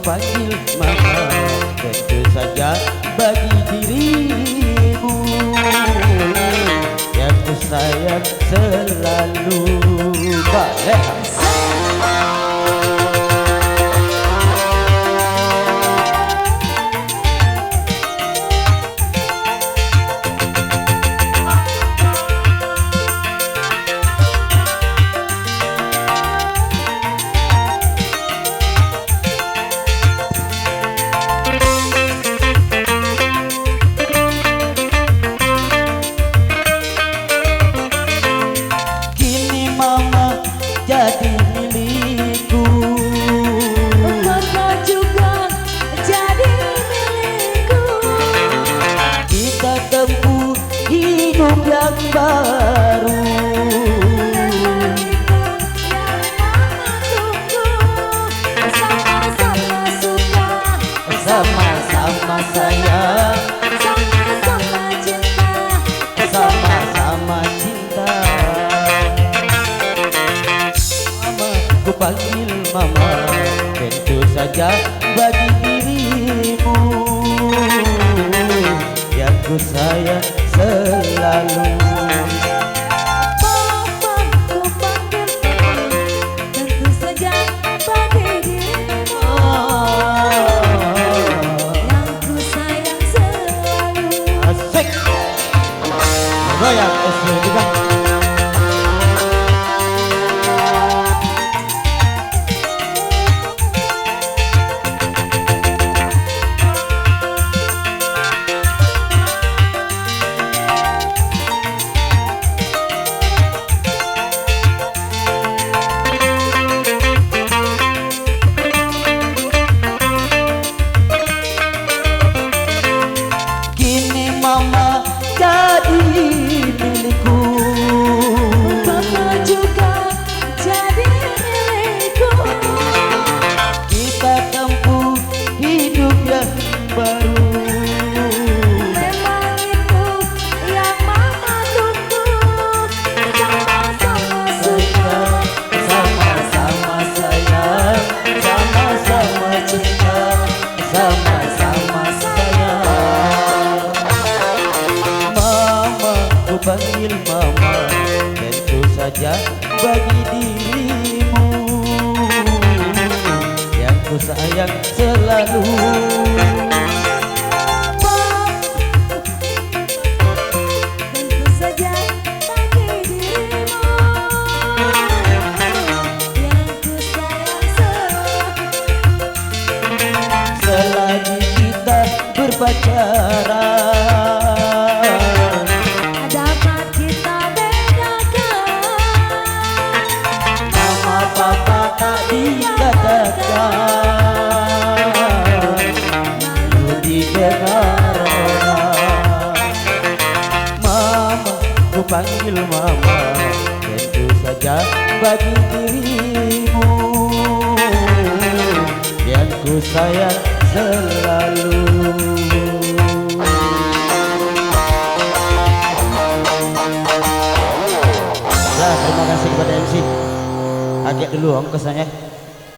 panggil mama, tentu saja bagi dirimu yang ku sayang selalu. Balik. Jadi milikku, mama juga jadi milikku. kita tempuh hidup yang baru. Memang itu yang mama tunggu. Sama-sama suka, Sama-sama sayang, sama-sama cinta, sama-sama cinta. Ku panggil mama, tentu saja bagi dirimu yang ku sayang selalu. Papa, ku panggil mama, tentu saja bagi dirimu yang ku sayang selalu. Asik. Goyang esnya juga. Mama jadi milikku, Papa juga jadi milikku. kita tempuh hidup yang baru. Memang itu yang mama tunggu. Sama-sama suka, Sama-sama sayang, sama-sama cinta, sama-sama sayang. Mama, ku panggil mama, tentu saja bagi dirimu yang ku sayang selalu. tentu saja bagi dirimu yang ku sayang selalu. Selagi kita berpacaran, Dapat kita bedakan, mama papa tak dikatakan, malu didengar orang. Mama, ku panggil mama, tentu saja bagi dirimu yang ku sayang selalu. Terima kasih kepada MC. Agak dulu om kesannya.